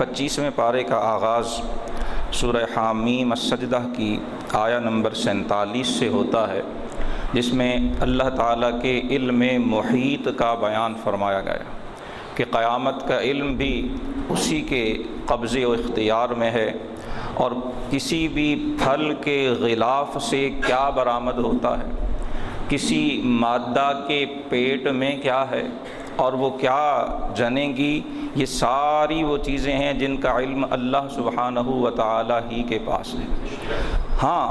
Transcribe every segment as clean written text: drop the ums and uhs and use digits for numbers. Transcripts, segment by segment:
25ویں پارے کا آغاز سورہ حامیم السجدہ کی آیہ نمبر 47 سے ہوتا ہے، جس میں اللہ تعالیٰ کے علم محیط کا بیان فرمایا گیا کہ قیامت کا علم بھی اسی کے قبضے و اختیار میں ہے، اور کسی بھی پھل کے غلاف سے کیا برآمد ہوتا ہے، کسی مادہ کے پیٹ میں کیا ہے اور وہ کیا جنے گی، یہ ساری وہ چیزیں ہیں جن کا علم اللہ سبحانہ و تعالی ہی کے پاس ہے۔ ہاں،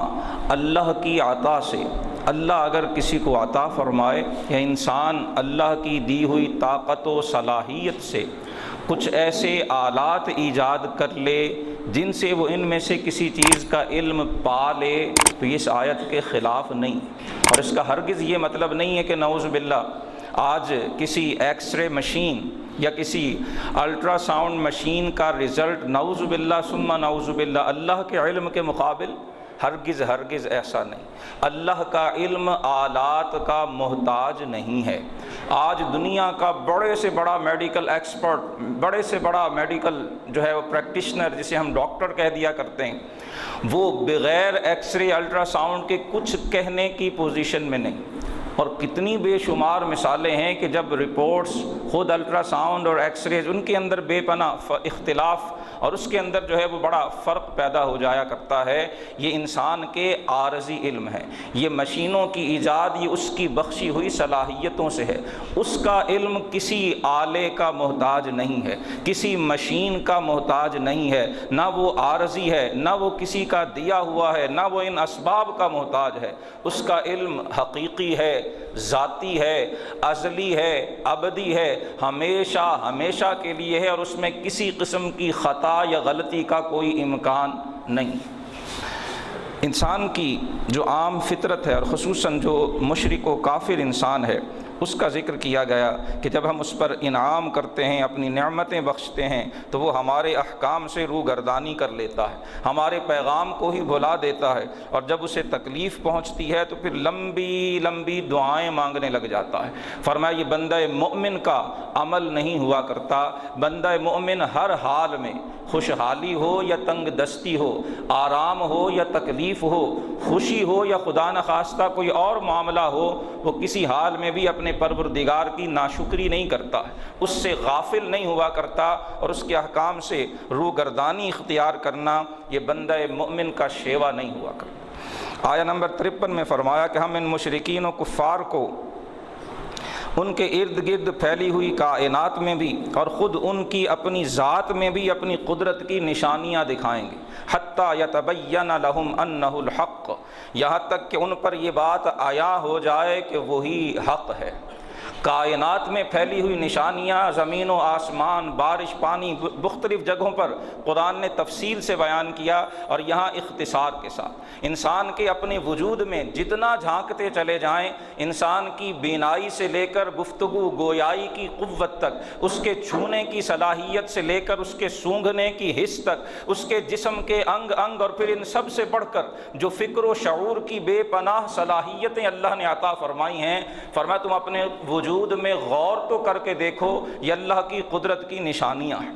اللہ کی عطا سے، اللہ اگر کسی کو عطا فرمائے یا انسان اللہ کی دی ہوئی طاقت و صلاحیت سے کچھ ایسے آلات ایجاد کر لے جن سے وہ ان میں سے کسی چیز کا علم پا لے، تو یہ اس آیت کے خلاف نہیں، اور اس کا ہرگز یہ مطلب نہیں ہے کہ نعوذ باللہ آج کسی ایکس رے مشین یا کسی الٹرا ساؤنڈ مشین کا رزلٹ نعوذ باللہ ثم نعوذ باللہ اللہ کے علم کے مقابل، ہرگز ہرگز ایسا نہیں۔ اللہ کا علم آلات کا محتاج نہیں ہے۔ آج دنیا کا بڑے سے بڑا میڈیکل ایکسپرٹ، بڑے سے بڑا میڈیکل جو ہے وہ پریکٹیشنر، جسے ہم ڈاکٹر کہہ دیا کرتے ہیں، وہ بغیر ایکس رے الٹرا ساؤنڈ کے کچھ کہنے کی پوزیشن میں نہیں۔ اور کتنی بے شمار مثالیں ہیں کہ جب رپورٹس خود الٹرا ساؤنڈ اور ایکس ریز، ان کے اندر بے پناہ اختلاف اور اس کے اندر جو ہے وہ بڑا فرق پیدا ہو جایا کرتا ہے۔ یہ انسان کے عارضی علم ہے، یہ مشینوں کی ایجاد یہ اس کی بخشی ہوئی صلاحیتوں سے ہے۔ اس کا علم کسی آلے کا محتاج نہیں ہے، کسی مشین کا محتاج نہیں ہے، نہ وہ عارضی ہے، نہ وہ کسی کا دیا ہوا ہے، نہ وہ ان اسباب کا محتاج ہے۔ اس کا علم حقیقی ہے، ذاتی ہے، ازلی ہے، ابدی ہے، ہمیشہ ہمیشہ کے لیے ہے، اور اس میں کسی قسم کی خطا یا غلطی کا کوئی امکان نہیں۔ انسان کی جو عام فطرت ہے، اور خصوصاً جو مشرک و کافر انسان ہے، اس کا ذکر کیا گیا کہ جب ہم اس پر انعام کرتے ہیں، اپنی نعمتیں بخشتے ہیں، تو وہ ہمارے احکام سے روگردانی کر لیتا ہے، ہمارے پیغام کو ہی بھلا دیتا ہے، اور جب اسے تکلیف پہنچتی ہے تو پھر لمبی لمبی دعائیں مانگنے لگ جاتا ہے۔ فرمایا یہ بندہ مومن کا عمل نہیں ہوا کرتا۔ بندہ مومن ہر حال میں، خوشحالی ہو یا تنگ دستی ہو، آرام ہو یا تکلیف ہو، خوشی ہو یا خدا نخواستہ کوئی اور معاملہ ہو، وہ کسی حال میں بھی اپنے پروردگار کی ناشکری نہیں کرتا ہے، اس سے غافل نہیں ہوا کرتا، اور اس کے احکام سے روگردانی اختیار کرنا یہ بندہ مومن کا شیوا نہیں ہوا کرتا۔ آیہ نمبر 53 میں فرمایا کہ ہم ان مشرکین و کفار کو ان کے ارد گرد پھیلی ہوئی کائنات میں بھی اور خود ان کی اپنی ذات میں بھی اپنی قدرت کی نشانیاں دکھائیں گے، حتیٰ یتبین لہم انہ الحق، یہاں تک کہ ان پر یہ بات عیاں ہو جائے کہ وہی حق ہے۔ کائنات میں پھیلی ہوئی نشانیاں، زمین و آسمان، بارش، پانی، مختلف جگہوں پر قرآن نے تفصیل سے بیان کیا، اور یہاں اختصار کے ساتھ انسان کے اپنے وجود میں جتنا جھانکتے چلے جائیں، انسان کی بینائی سے لے کر گفتگو گویائی کی قوت تک، اس کے چھونے کی صلاحیت سے لے کر اس کے سونگھنے کی حس تک، اس کے جسم کے انگ انگ، اور پھر ان سب سے بڑھ کر جو فکر و شعور کی بے پناہ صلاحیتیں اللہ نے عطا فرمائی ہیں، فرمایا تم اپنے وجود میں غور تو کر کے دیکھو، یہ اللہ کی قدرت کی نشانیاں ہیں۔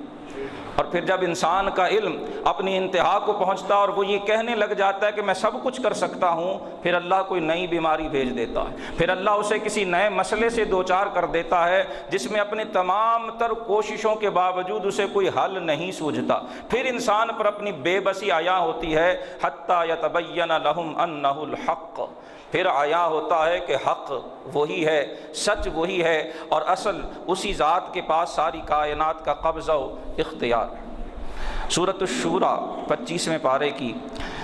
اور پھر جب انسان کا علم اپنی انتہا کو پہنچتا اور وہ یہ کہنے لگ جاتا ہے کہ میں سب کچھ کر سکتا ہوں، پھر اللہ کوئی نئی بیماری بھیج دیتا ہے، پھر اللہ اسے کسی نئے مسئلے سے دوچار کر دیتا ہے جس میں اپنی تمام تر کوششوں کے باوجود اسے کوئی حل نہیں سوجھتا۔ پھر انسان پر اپنی بے بسی عیاں ہوتی ہے، حتیٰ یتبین لہم انہ الحق، پھر عیاں ہوتا ہے کہ حق وہی ہے، سچ وہی ہے، اور اصل اسی ذات کے پاس ساری کائنات کا قبضہ و اختیار ہے۔ سورۃ الشورى 25ویں پارے کی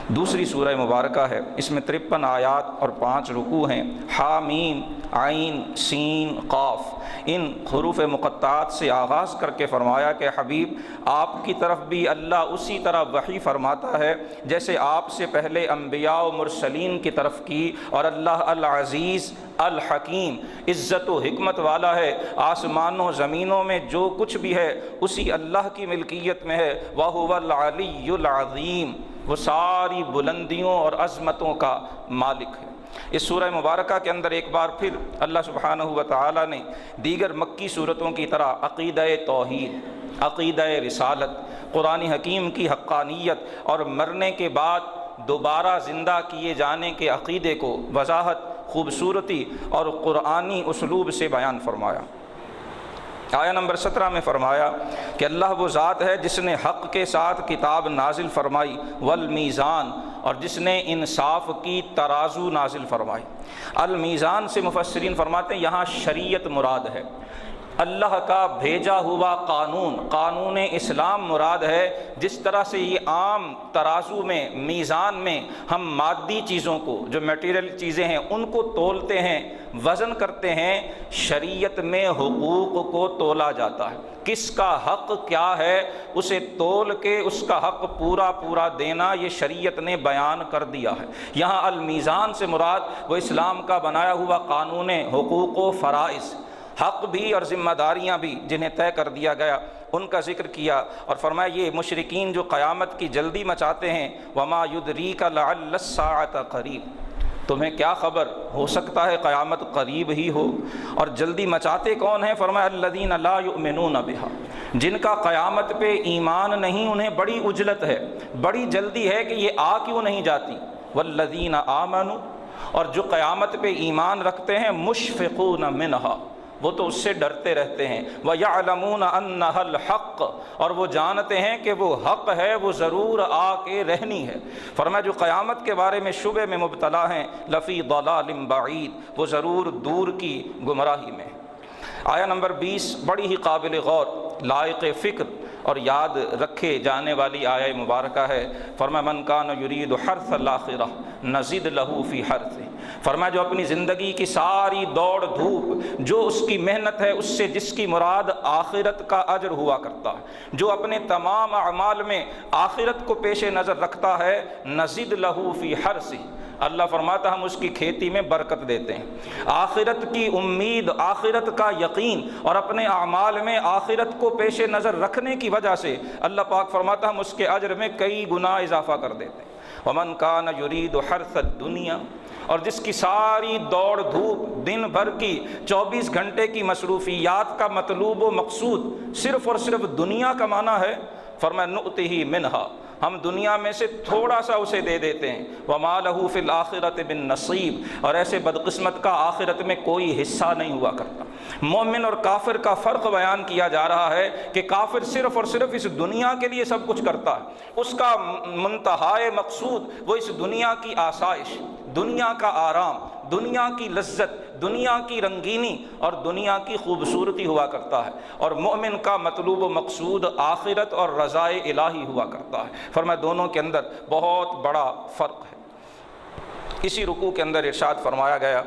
دوسری سورہ مبارکہ ہے، اس میں 53 آیات اور 5 رکوع ہیں۔ حامیم عین سین قاف، ان حروف مقطعات سے آغاز کر کے فرمایا کہ حبیب آپ کی طرف بھی اللہ اسی طرح وحی فرماتا ہے جیسے آپ سے پہلے انبیاء و مرسلین کی طرف کی، اور اللہ العزیز الحکیم عزت و حکمت والا ہے، آسمانوں زمینوں میں جو کچھ بھی ہے اسی اللہ کی ملکیت میں ہے، وَهُوَ الْعَلِيُّ الْعَظِيمُ، وہ ساری بلندیوں اور عظمتوں کا مالک ہے۔ اس سورہ مبارکہ کے اندر ایک بار پھر اللہ سبحانہ و تعالی نے دیگر مکی صورتوں کی طرح عقیدہ توحید، عقیدہ رسالت، قرآن حکیم کی حقانیت اور مرنے کے بعد دوبارہ زندہ کیے جانے کے عقیدے کو وضاحت، خوبصورتی اور قرآنی اسلوب سے بیان فرمایا۔ آیہ نمبر 17 میں فرمایا کہ اللہ وہ ذات ہے جس نے حق کے ساتھ کتاب نازل فرمائی، والمیزان، اور جس نے انصاف کی ترازو نازل فرمائی۔ المیزان سے مفسرین فرماتے ہیں یہاں شریعت مراد ہے، اللہ کا بھیجا ہوا قانون اسلام مراد ہے۔ جس طرح سے یہ عام ترازو میں، میزان میں ہم مادی چیزوں کو، جو میٹیریل چیزیں ہیں، ان کو تولتے ہیں، وزن کرتے ہیں، شریعت میں حقوق کو تولا جاتا ہے۔ کس کا حق کیا ہے اسے تول کے اس کا حق پورا دینا، یہ شریعت نے بیان کر دیا ہے۔ یہاں المیزان سے مراد وہ اسلام کا بنایا ہوا قانون حقوق و فرائض، حق بھی اور ذمہ داریاں بھی جنہیں طے کر دیا گیا، ان کا ذکر کیا، اور فرمایا یہ مشرکین جو قیامت کی جلدی مچاتے ہیں، وما یدریک لعل الساعۃ قریب، تمہیں کیا خبر، ہو سکتا ہے قیامت قریب ہی ہو۔ اور جلدی مچاتے کون ہیں؟ فرمایا الذین لا یؤمنون بہا، جن کا قیامت پہ ایمان نہیں، انہیں بڑی عجلت ہے، بڑی جلدی ہے کہ یہ آ کیوں نہیں جاتی۔ والذین آمنوا، اور جو قیامت پہ ایمان رکھتے ہیں، مشفقون منہا، وہ تو اس سے ڈرتے رہتے ہیں، وَيَعْلَمُونَ أَنَّهَا الْحَقُّ، اور وہ جانتے ہیں کہ وہ حق ہے، وہ ضرور آ کے رہنی ہے۔ فرمایا جو قیامت کے بارے میں شبہ میں مبتلا ہیں، لفی ضلال بعید، وہ ضرور دور کی گمراہی میں۔ آیہ نمبر 20 بڑی ہی قابل غور، لائق فکر اور یاد رکھے جانے والی آیہ مبارکہ ہے۔ فرمایا من کان یرید حرث الآخرہ نزد لہ فی حرثہ، فرمایا جو اپنی زندگی کی ساری دوڑ دھوپ، جو اس کی محنت ہے، اس سے جس کی مراد آخرت کا اجر ہوا کرتا ہے، جو اپنے تمام اعمال میں آخرت کو پیش نظر رکھتا ہے، نزد لہ فی حرثہ، اللہ فرماتا ہم اس کی کھیتی میں برکت دیتے ہیں۔ آخرت کی امید، آخرت کا یقین اور اپنے اعمال میں آخرت کو پیش نظر رکھنے کی وجہ سے اللہ پاک فرماتا ہم اس کے اجر میں کئی گنا اضافہ کر دیتے ہیں۔ ومن کان یرید حرث الدنیا، اور جس کی ساری دوڑ دھوپ، دن بھر کی 24 گھنٹے کی مصروفیات کا مطلوب و مقصود صرف اور صرف دنیا کمانا ہے، فرمایا نؤتہ منہا، ہم دنیا میں سے تھوڑا سا اسے دے دیتے ہیں، وما لہ فی الآخرۃ من نصیب، اور ایسے بدقسمت کا آخرت میں کوئی حصہ نہیں ہوا کرتا۔ مومن اور کافر کا فرق بیان کیا جا رہا ہے کہ کافر صرف اور صرف اس دنیا کے لیے سب کچھ کرتا ہے، اس کا منتہائے مقصود وہ اس دنیا کی آسائش، دنیا کا آرام، دنیا کی لذت، دنیا کی رنگینی اور دنیا کی خوبصورتی ہوا کرتا ہے، اور مومن کا مطلوب و مقصود آخرت اور رضائے الہی ہوا کرتا ہے۔ فرمایا دونوں کے اندر بہت بڑا فرق ہے۔ اسی رکوع کے اندر ارشاد فرمایا گیا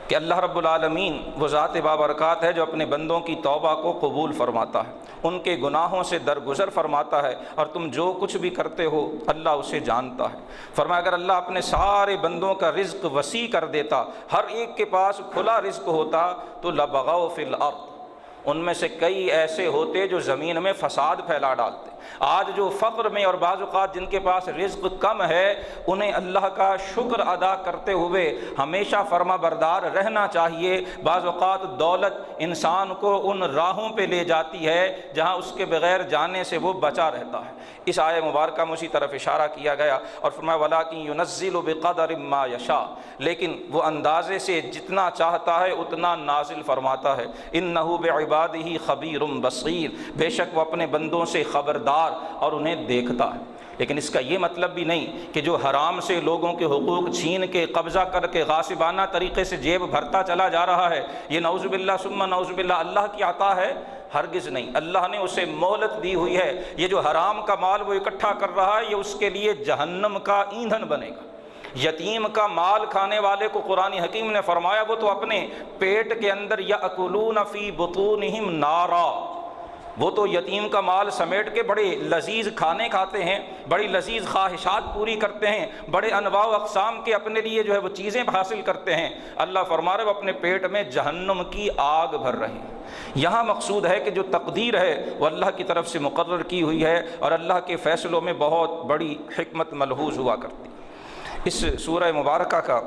کہ اللہ رب العالمین وہ ذات بابرکات ہے جو اپنے بندوں کی توبہ کو قبول فرماتا ہے، ان کے گناہوں سے درگزر فرماتا ہے، اور تم جو کچھ بھی کرتے ہو اللہ اسے جانتا ہے۔ فرمایا اگر اللہ اپنے سارے بندوں کا رزق وسیع کر دیتا، ہر ایک کے پاس کھلا رزق ہوتا، تو لبغوا فی الارض، ان میں سے کئی ایسے ہوتے جو زمین میں فساد پھیلا ڈالتے۔ آج جو فقر میں اور بعض اوقات جن کے پاس رزق کم ہے، انہیں اللہ کا شکر ادا کرتے ہوئے ہمیشہ فرما بردار رہنا چاہیے۔ بعض اوقات دولت انسان کو ان راہوں پہ لے جاتی ہے جہاں اس کے بغیر جانے سے وہ بچا رہتا ہے۔ اس آیہ مبارکہ میں اسی طرف اشارہ کیا گیا، اور فرمایا وَلَٰكِن يُنَزِّلُ بِقَدَرٍ مَّا يَشَاءُ، لیکن وہ اندازے سے جتنا چاہتا ہے اتنا نازل فرماتا ہے۔ إِنَّهُ بِعِبَادِهِ خَبِيرٌ بَصِيرٌ، بے شک وہ اپنے بندوں سے خبردار اور انہیں دیکھتا ہے۔ لیکن اس کا یہ مطلب بھی نہیں کہ جو حرام سے لوگوں کے حقوق چھین کے قبضہ کر کے غاصبانہ طریقے سے جیب بھرتا چلا جا رہا ہے، یہ نعوذ باللہ ثم نعوذ باللہ اللہ کی عطا ہے، ہرگز نہیں۔ اللہ نے اسے مہلت دی ہوئی ہے۔ یہ جو حرام کا مال وہ اکٹھا کر رہا ہے، یہ اس کے لیے جہنم کا ایندھن بنے گا۔ یتیم کا مال کھانے والے کو قرآن حکیم نے فرمایا وہ تو اپنے پیٹ کے اندر یأکلون فی بطونہم نارا، وہ تو یتیم کا مال سمیٹ کے بڑے لذیذ کھانے کھاتے ہیں، بڑی لذیذ خواہشات پوری کرتے ہیں، بڑے انواع و اقسام کے اپنے لیے جو ہے وہ چیزیں حاصل کرتے ہیں۔ اللہ فرما رہے وہ اپنے پیٹ میں جہنم کی آگ بھر رہے ہیں۔ یہاں مقصود ہے کہ جو تقدیر ہے وہ اللہ کی طرف سے مقرر کی ہوئی ہے، اور اللہ کے فیصلوں میں بہت بڑی حکمت ملحوظ ہوا کرتی۔ اس سورہ مبارکہ کا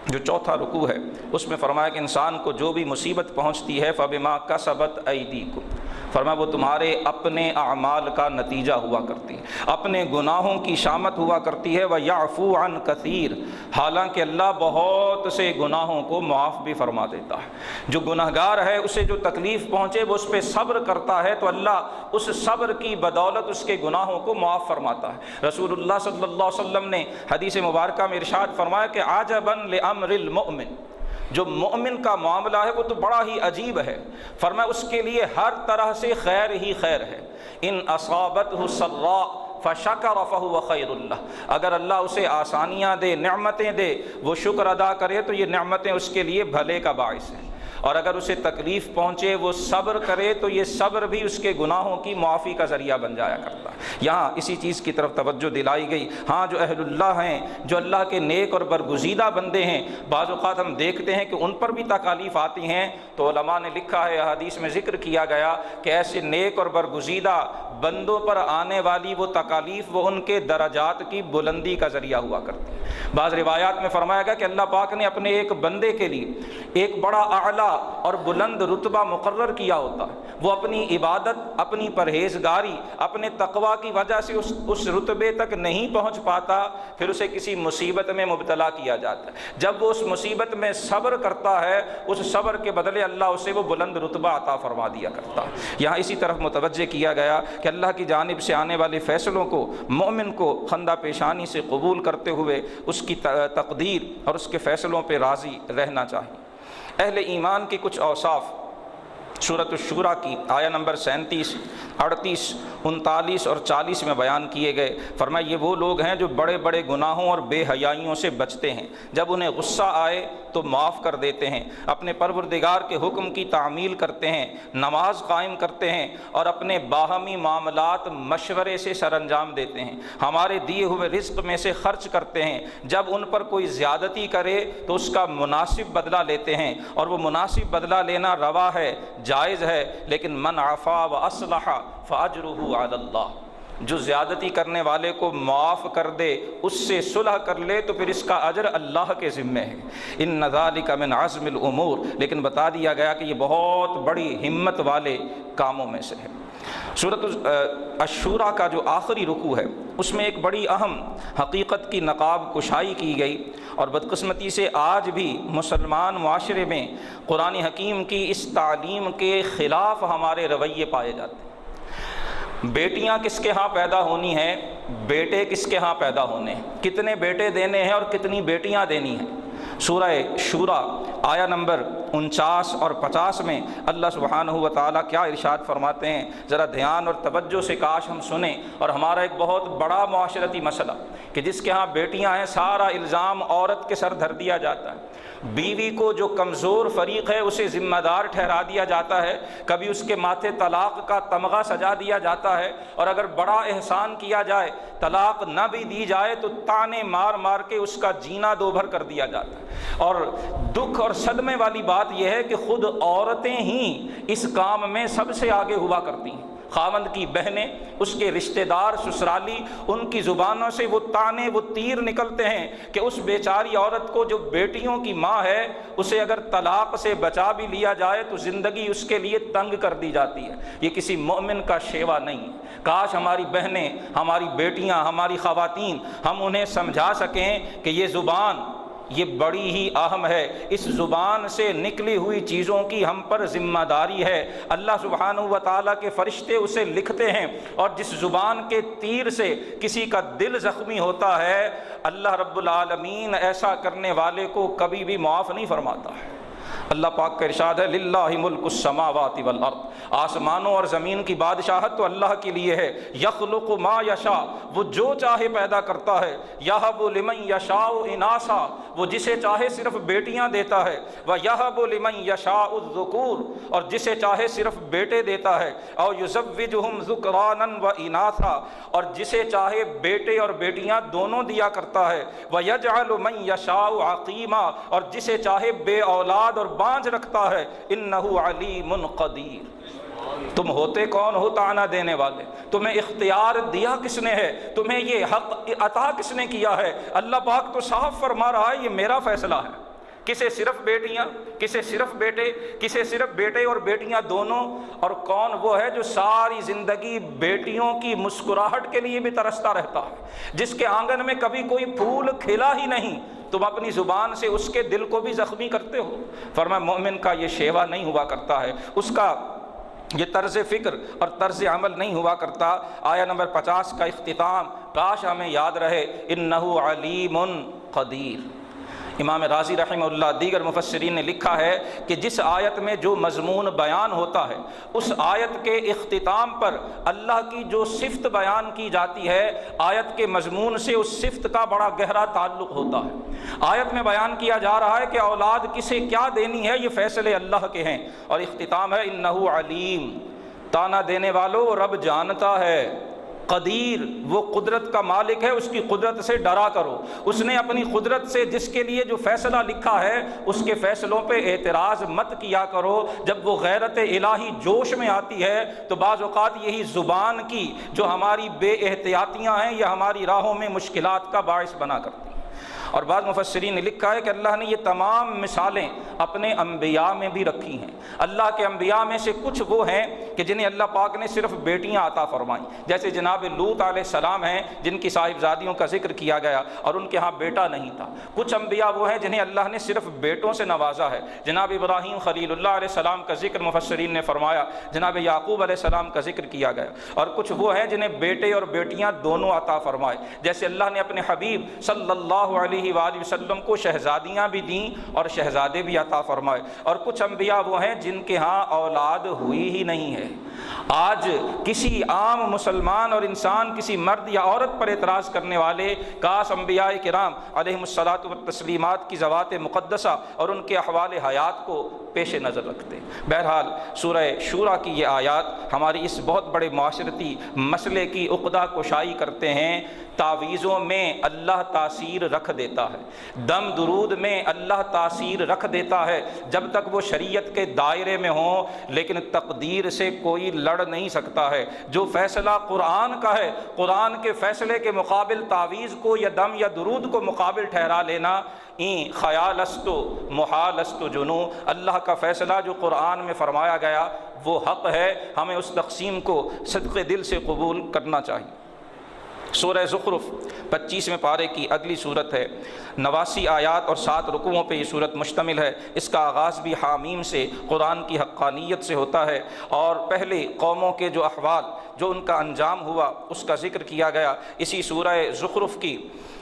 جو چوتھا رکوع ہے اس میں فرمایا کہ انسان کو جو بھی مصیبت پہنچتی ہے فَبِمَا كَسَبَتْ أَيْدِيكُمْ، فرمایا وہ تمہارے اپنے اعمال کا نتیجہ ہوا کرتی ہے، اپنے گناہوں کی شامت ہوا کرتی ہے۔ وَيَعْفُو عَنْ كَثِيرٍ، حالانکہ اللہ بہت سے گناہوں کو معاف بھی فرما دیتا ہے۔ جو گنہگار ہے اسے جو تکلیف پہنچے وہ اس پہ صبر کرتا ہے تو اللہ اس صبر کی بدولت اس کے گناہوں کو معاف فرماتا ہے۔ رسول اللہ صلی اللہ علیہ وسلم نے حدیث مبارکہ میں ارشاد فرمایا کہ عجباً لأمر المؤمن، جو مومن کا معاملہ ہے وہ تو بڑا ہی عجیب ہے۔ فرمایا اس کے لیے ہر طرح سے خیر ہی خیر ہے۔ ان اصابتہ سراء فشکر فہو خیر اللہ، اگر اللہ اسے آسانیاں دے، نعمتیں دے، وہ شکر ادا کرے تو یہ نعمتیں اس کے لیے بھلے کا باعث ہیں، اور اگر اسے تکلیف پہنچے وہ صبر کرے تو یہ صبر بھی اس کے گناہوں کی معافی کا ذریعہ بن جایا کرتا ہے۔ یہاں اسی چیز کی طرف توجہ دلائی گئی۔ ہاں جو اہل اللہ ہیں، جو اللہ کے نیک اور برگزیدہ بندے ہیں، بعض اوقات ہم دیکھتے ہیں کہ ان پر بھی تکالیف آتی ہیں، تو علماء نے لکھا ہے، حدیث میں ذکر کیا گیا کہ ایسے نیک اور برگزیدہ بندوں پر آنے والی وہ تکالیف وہ ان کے درجات کی بلندی کا ذریعہ ہوا کرتی ہے۔ بعض روایات میں فرمایا گیا کہ اللہ پاک نے اپنے ایک بندے کے لیے ایک بڑا اعلیٰ اور بلند رتبہ مقرر کیا ہوتا ہے، وہ اپنی عبادت، اپنی پرہیزگاری، اپنے تقوی کی وجہ سے اس رتبے تک نہیں پہنچ پاتا، پھر اسے کسی مصیبت میں مبتلا کیا جاتا ہے۔ جب وہ اس مصیبت میں صبر کرتا ہے، اس صبر کے بدلے اللہ اسے وہ بلند رتبہ عطا فرما دیا کرتا ہے۔ یہاں اسی طرف متوجہ کیا گیا کہ اللہ کی جانب سے آنے والے فیصلوں کو مومن کو خندہ پیشانی سے قبول کرتے ہوئے اس کی تقدیر اور اس کے فیصلوں پہ راضی رہنا چاہیے۔ اہل ایمان کے کچھ اوصاف سورۃ الشورى کی آیہ نمبر 37، 38، 39 اور 40 میں بیان کیے گئے۔ فرمایا یہ وہ لوگ ہیں جو بڑے بڑے گناہوں اور بے حیائیوں سے بچتے ہیں، جب انہیں غصہ آئے تو معاف کر دیتے ہیں، اپنے پروردگار کے حکم کی تعمیل کرتے ہیں، نماز قائم کرتے ہیں اور اپنے باہمی معاملات مشورے سے سر انجام دیتے ہیں، ہمارے دیے ہوئے رزق میں سے خرچ کرتے ہیں، جب ان پر کوئی زیادتی کرے تو اس کا مناسب بدلہ لیتے ہیں، اور وہ مناسب بدلہ لینا روا ہے، جائز ہے، لیکن من عفا و اصلح فاجرہ علی اللہ، جو زیادتی کرنے والے کو معاف کر دے، اس سے صلح کر لے تو پھر اس کا اجر اللہ کے ذمہ ہے۔ ان ذالک من عزم الامور، لیکن بتا دیا گیا کہ یہ بہت بڑی ہمت والے کاموں میں سے ہے۔ سورۃ الشورى کا جو آخری رکوع ہے اس میں ایک بڑی اہم حقیقت کی نقاب کشائی کی گئی، اور بدقسمتی سے آج بھی مسلمان معاشرے میں قرآن حکیم کی اس تعلیم کے خلاف ہمارے رویے پائے جاتے ہیں۔ بیٹیاں کس کے ہاں پیدا ہونی ہیں، بیٹے کس کے ہاں پیدا ہونے ہیں، کتنے بیٹے دینے ہیں اور کتنی بیٹیاں دینی ہیں۔ سورہ شورى آیہ نمبر 49 اور 50 میں اللہ سبحانہ و تعالیٰ کیا ارشاد فرماتے ہیں، ذرا دھیان اور توجہ سے کاش ہم سنیں۔ اور ہمارا ایک بہت بڑا معاشرتی مسئلہ کہ جس کے ہاں بیٹیاں ہیں، سارا الزام عورت کے سر دھر دیا جاتا ہے۔ بیوی کو جو کمزور فریق ہے اسے ذمہ دار ٹھہرا دیا جاتا ہے، کبھی اس کے ماتھے طلاق کا تمغہ سجا دیا جاتا ہے، اور اگر بڑا احسان کیا جائے، طلاق نہ بھی دی جائے تو تانے مار مار کے اس کا جینا دوبھر کر دیا جاتا ہے۔ اور دکھ اور صدمے والی بات یہ ہے کہ خود عورتیں ہی اس کام میں سب سے آگے ہوا کرتی ہیں۔ خاوند کی بہنیں، اس کے رشتہ دار، سسرالی، ان کی زبانوں سے وہ تانے، وہ تیر نکلتے ہیں کہ اس بیچاری عورت کو جو بیٹیوں کی ماں ہے، اسے اگر طلاق سے بچا بھی لیا جائے تو زندگی اس کے لیے تنگ کر دی جاتی ہے۔ یہ کسی مومن کا شیوا نہیں۔ کاش ہماری بہنیں، ہماری بیٹیاں، ہماری خواتین، ہم انہیں سمجھا سکیں کہ یہ زبان یہ بڑی ہی اہم ہے، اس زبان سے نکلی ہوئی چیزوں کی ہم پر ذمہ داری ہے۔ اللہ سبحانہ و تعالیٰ کے فرشتے اسے لکھتے ہیں، اور جس زبان کے تیر سے کسی کا دل زخمی ہوتا ہے، اللہ رب العالمین ایسا کرنے والے کو کبھی بھی معاف نہیں فرماتا ہے۔ اللہ پاک کا ارشاد ہے للہ ملک السماوات والارض، آسمانوں اور زمین کی بادشاہت تو اللہ کے لیے ہے۔ یخلق ما یشاء، وہ جو چاہے پیدا کرتا ہے۔ یہب لمن یشاء اناسا، وہ جسے چاہے صرف بیٹیاں دیتا ہے۔ ویہب لمن یشاء الذکور، اور جسے چاہے صرف بیٹے دیتا ہے۔ او یزوجہم ذکرانا واناثا، اور جسے چاہے بیٹے اور بیٹیاں دونوں دیا کرتا ہے۔ ویجعل من یشاء عقیما، اور جسے چاہے بے اولاد اور بانجھ رکھتا ہے۔ انہ علیم قدیر، تم ہوتے کون ہو تانا دینے والے؟ تمہیں اختیار دیا کس نے ہے؟ تمہیں یہ حق عطا کس نے کیا ہے؟ اللہ پاک تو صاف فرما رہا ہے یہ میرا فیصلہ ہے کسے صرف بیٹیاں، کسے صرف بیٹے، کسے صرف بیٹے اور بیٹیاں دونوں، اور کون وہ ہے جو ساری زندگی بیٹیوں کی مسکراہٹ کے لیے بھی ترستا رہتا ہے، جس کے آنگن میں کبھی کوئی پھول کھلا ہی نہیں، تم اپنی زبان سے اس کے دل کو بھی زخمی کرتے ہو۔ فرمایا مومن کا یہ شیوا نہیں ہوا کرتا ہے، اس کا یہ طرز فکر اور طرز عمل نہیں ہوا کرتا۔ آیا نمبر 50 کا اختتام کاش ہمیں یاد رہے، انہ علیم قدیر۔ امام رازی رحمہ اللہ دیگر مفسرین نے لکھا ہے کہ جس آیت میں جو مضمون بیان ہوتا ہے، اس آیت کے اختتام پر اللہ کی جو صفت بیان کی جاتی ہے، آیت کے مضمون سے اس صفت کا بڑا گہرا تعلق ہوتا ہے۔ آیت میں بیان کیا جا رہا ہے کہ اولاد کسے کیا دینی ہے، یہ فیصلے اللہ کے ہیں، اور اختتام ہے انہ علیم، تانا دینے والوں رب جانتا ہے، قدیر وہ قدرت کا مالک ہے، اس کی قدرت سے ڈرا کرو، اس نے اپنی قدرت سے جس کے لیے جو فیصلہ لکھا ہے اس کے فیصلوں پہ اعتراض مت کیا کرو۔ جب وہ غیرت الہی جوش میں آتی ہے تو بعض اوقات یہی زبان کی جو ہماری بے احتیاطیاں ہیں یہ ہماری راہوں میں مشکلات کا باعث بنا کرتی ہیں۔ اور بعض مفسرین نے لکھا ہے کہ اللہ نے یہ تمام مثالیں اپنے انبیاء میں بھی رکھی ہیں۔ اللہ کے انبیاء میں سے کچھ وہ ہیں کہ جنہیں اللہ پاک نے صرف بیٹیاں عطا فرمائیں، جیسے جناب لوط علیہ السلام ہیں جن کی صاحبزادیوں کا ذکر کیا گیا اور ان کے ہاں بیٹا نہیں تھا۔ کچھ انبیاء وہ ہیں جنہیں اللہ نے صرف بیٹوں سے نوازا ہے، جناب ابراہیم خلیل اللہ علیہ السلام کا ذکر مفسرین نے فرمایا، جناب یعقوب علیہ السلام کا ذکر کیا گیا، اور کچھ وہ ہیں جنہیں بیٹے اور بیٹیاں دونوں عطا فرمائے، جیسے اللہ نے اپنے حبیب صلی اللہ علیہ وآلہ وسلم کو شہزادیاں بھی دیں اور شہزادے بھی عطا فرمائے، اور کچھ انبیاء وہ ہیں جن کے ہاں اولاد ہوئی ہی نہیں ہے۔ آج کسی عام مسلمان اور انسان کسی مرد یا عورت پر اعتراض کرنے والے کاش انبیاء کرام علیہم الصلاۃ والتسلیمات کی ذوات مقدسہ اور ان کے احوال حیات کو پیش نظر رکھتے۔ بہرحال سورہ شورى کی یہ آیات ہماری اس بہت بڑے معاشرتی مسئلے کی عقدہ کشائی کرتے ہیں۔ تعویذوں میں اللہ تاثیر رکھ دیتا ہے، دم درود میں اللہ تاثیر رکھ دیتا ہے جب تک وہ شریعت کے دائرے میں ہوں، لیکن تقدیر سے کوئی لڑ نہیں سکتا ہے۔ جو فیصلہ قرآن کا ہے، قرآن کے فیصلے کے مقابل تعویذ کو یا دم یا درود کو مقابل ٹھہرا لینا، این خیال است و محال است و جنو، اللہ کا فیصلہ جو قرآن میں فرمایا گیا وہ حق ہے، ہمیں اس تقسیم کو صدق دل سے قبول کرنا چاہیے۔ سورہ زخرف 25ویں پارے کی اگلی صورت ہے، 89 آیات اور 7 رکوعوں پہ یہ صورت مشتمل ہے۔ اس کا آغاز بھی حامیم سے، قرآن کی حقانیت سے ہوتا ہے، اور پہلے قوموں کے جو احوال، جو ان کا انجام ہوا اس کا ذکر کیا گیا۔ اسی سورہ زخرف کی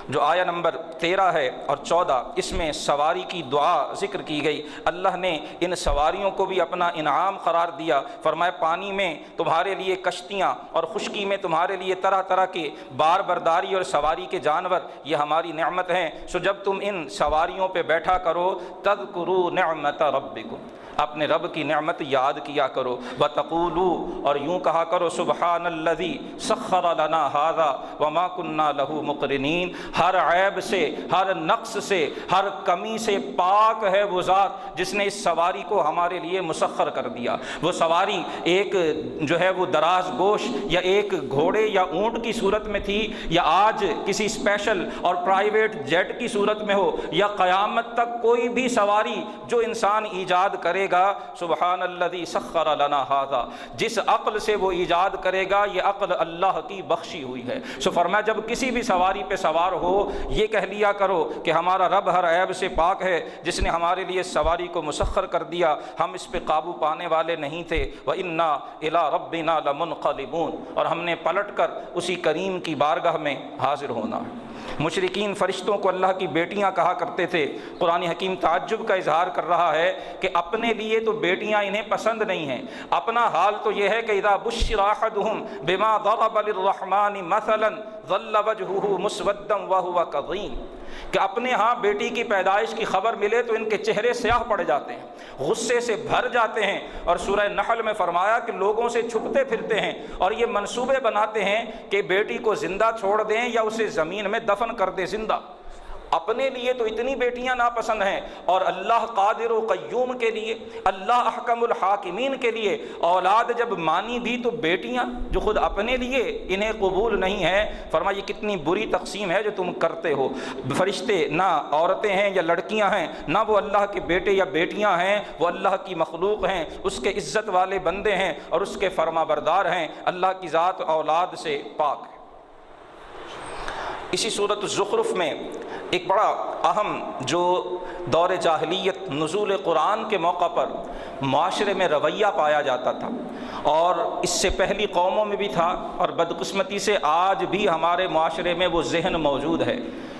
جو آیہ نمبر 13 ہے اور 14، اس میں سواری کی دعا ذکر کی گئی۔ اللہ نے ان سواریوں کو بھی اپنا انعام قرار دیا، فرمایا پانی میں تمہارے لیے کشتیاں اور خشکی میں تمہارے لیے طرح طرح کے بار برداری اور سواری کے جانور، یہ ہماری نعمت ہیں، سو جب تم ان سواریوں پہ بیٹھا کرو تذکروا نعمت ربکم، اپنے رب کی نعمت یاد کیا کرو، وتقولوا، اور یوں کہا کرو سبحان الذی سخر لنا ھذا وما كنا له مقرنین، ہر عیب سے، ہر نقص سے، ہر کمی سے پاک ہے وہ ذات جس نے اس سواری کو ہمارے لیے مسخر کر دیا۔ وہ سواری ایک جو ہے وہ دراز گوش یا ایک گھوڑے یا اونٹ کی صورت میں تھی، یا آج کسی اسپیشل اور پرائیویٹ جیٹ کی صورت میں ہو، یا قیامت تک کوئی بھی سواری جو انسان ایجاد کرے گا، سبحان الذی سخر لنا ھذا، جس عقل سے وہ ایجاد کرے گا یہ عقل اللہ کی بخشی ہوئی ہے۔ سو فرمایا جب کسی بھی سواری پہ سوار ہو یہ کہہ لیا کرو کہ ہمارا رب ہر عیب سے پاک ہے جس نے ہمارے لیے سواری کو مسخر کر دیا، ہم اس پہ قابو پانے والے نہیں تھے، وَإِنَّا إِلَىٰ رَبِّنَا لَمُنْقَلِبُونَ، اور ہم نے پلٹ کر اسی کریم کی بارگاہ میں حاضر ہونا ہے۔ مشرکین فرشتوں کو اللہ کی بیٹیاں کہا کرتے تھے۔ قرآن حکیم تعجب کا اظہار کر رہا ہے کہ اپنے لیے تو بیٹیاں انہیں پسند نہیں ہیں، اپنا حال تو یہ ہے کہ اذا بشر احدهم بما ضرب للرحمن مثلا ظل وجهه مسودا وهو كظيم، کہ اپنے ہاں بیٹی کی پیدائش کی خبر ملے تو ان کے چہرے سیاہ پڑ جاتے ہیں، غصے سے بھر جاتے ہیں، اور سورہ نحل میں فرمایا کہ لوگوں سے چھپتے پھرتے ہیں اور یہ منصوبے بناتے ہیں کہ بیٹی کو زندہ چھوڑ دیں یا اسے زمین میں دفن کر دیں زندہ۔ اپنے لیے تو اتنی بیٹیاں ناپسند ہیں، اور اللہ قادر و قیوم کے لیے، اللہ احکم الحاکمین کے لیے اولاد جب مانی بھی تو بیٹیاں جو خود اپنے لیے انہیں قبول نہیں ہے، فرمایا یہ کتنی بری تقسیم ہے جو تم کرتے ہو۔ فرشتے نہ عورتیں ہیں یا لڑکیاں ہیں، نہ وہ اللہ کے بیٹے یا بیٹیاں ہیں، وہ اللہ کی مخلوق ہیں، اس کے عزت والے بندے ہیں اور اس کے فرما بردار ہیں۔ اللہ کی ذات اولاد سے پاک ہے۔ اسی سورۃ الزخرف میں ایک بڑا اہم جو دور جاہلیت نزول قرآن کے موقع پر معاشرے میں رویہ پایا جاتا تھا، اور اس سے پہلی قوموں میں بھی تھا، اور بدقسمتی سے آج بھی ہمارے معاشرے میں وہ ذہن موجود ہے۔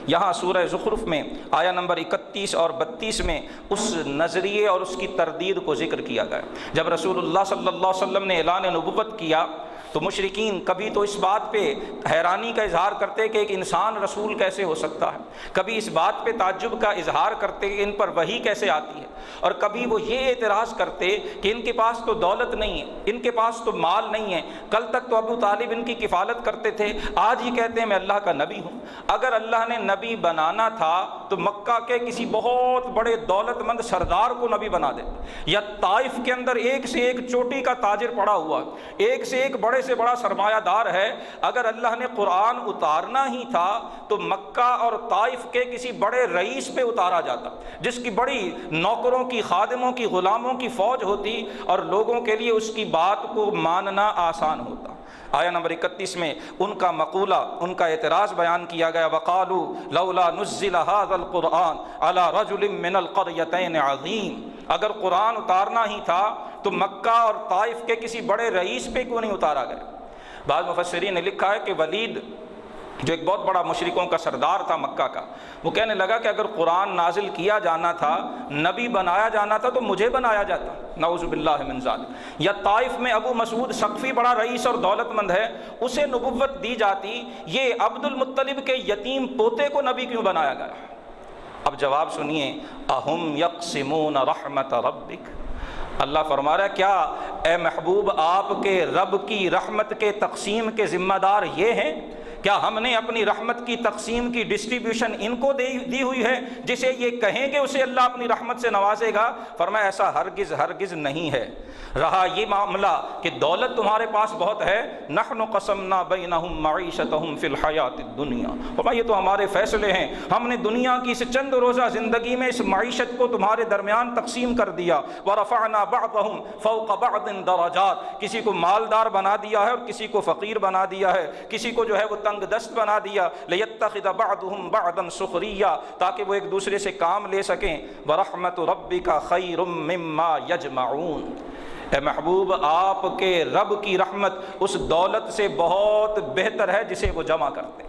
یہاں سورہ زخرف میں آیا نمبر 31 اور 32 میں اس نظریے اور اس کی تردید کو ذکر کیا گیا۔ جب رسول اللہ صلی اللہ علیہ وسلم نے اعلان نبوت کیا تو مشرکین کبھی تو اس بات پہ حیرانی کا اظہار کرتے کہ ایک انسان رسول کیسے ہو سکتا ہے، کبھی اس بات پہ تعجب کا اظہار کرتے کہ ان پر وحی کیسے آتی ہے، اور کبھی وہ یہ اعتراض کرتے کہ ان کے پاس تو دولت نہیں ہے، ان کے پاس تو مال نہیں ہے، کل تک تو ابو طالب ان کی کفالت کرتے تھے، آج یہ کہتے ہیں میں اللہ کا نبی ہوں۔ اگر اللہ نے نبی بنانا تھا تو مکہ کے کسی بہت بڑے دولت مند سردار کو نبی بنا دیتے، یا طائف کے اندر ایک سے ایک چوٹی کا تاجر پڑا ہوا، ایک سے ایک بڑے سے بڑا سرمایہ دار ہے۔ اگر اللہ نے قرآن اتارنا ہی تھا تو مکہ اور طائف کے کسی بڑے رئیس پہ اتارا جاتا، جس کی بڑی نوکروں کی، خادموں کی، غلاموں کی فوج ہوتی، اور لوگوں کے لیے اس کی بات کو ماننا آسان ہوتا۔ آیا نمبر 31 میں ان کا مقولہ، ان کا اعتراض بیان کیا گیا، وَقَالُوا لَوْلَا نُزِّلَ هَذَا الْقُرْآنُ عَلَى رَجُلٍ مِّنَ الْقَرْيَتَيْنِ عَظِيمٍ۔ اگر قرآن اتارنا ہی تھا تو مکہ اور طائف کے کسی بڑے رئیس پہ کیوں نہیں اتارا گیا؟ بعض مفسرین نے لکھا ہے کہ ولید جو ایک بہت بڑا مشرکوں کا سردار تھا مکہ کا، وہ کہنے لگا کہ اگر قرآن نازل کیا جانا تھا، نبی بنایا جانا تھا تو مجھے بنایا جاتا، نعوذ باللہ من ذالک۔ یا طائف میں ابو مسعود ثقفی بڑا رئیس اور دولت مند ہے، اسے نبوت دی جاتی، یہ عبد المطلب کے یتیم پوتے کو نبی کیوں بنایا گیا؟ اب جواب سنیے، اہم یقسمون رحمت ربک، اللہ فرما رہا ہے کیا اے محبوب آپ کے رب کی رحمت کے تقسیم کے ذمہ دار یہ ہیں؟ کیا ہم نے اپنی رحمت کی تقسیم کی ڈسٹریبیوشن ان کو دی ہوئی ہے جسے یہ کہیں کہ اسے اللہ اپنی رحمت سے نوازے گا؟ فرمایا ایسا ہرگز ہرگز نہیں ہے۔ رہا یہ معاملہ کہ دولت تمہارے پاس بہت ہے، نحن قسمنا بینہم معیشتہم فی الحیات الدنیا، فرمایا یہ تو ہمارے فیصلے ہیں، ہم نے دنیا کی اس چند روزہ زندگی میں اس معیشت کو تمہارے درمیان تقسیم کر دیا۔ ورفعنا بعضہم فوق بعض درجات، کسی کو مالدار بنا دیا ہے اور کسی کو فقیر بنا دیا ہے، کسی کو جو ہے وہ تنگ دست بنا دیا، لیتخذ بعضهم بعضا سخریا، تاکہ وہ ایک دوسرے سے کام لے سکیں۔ ورحمت ربک خیر مما یجمعون، اے محبوب آپ کے رب کی رحمت اس دولت سے بہت بہتر ہے جسے وہ جمع کرتے۔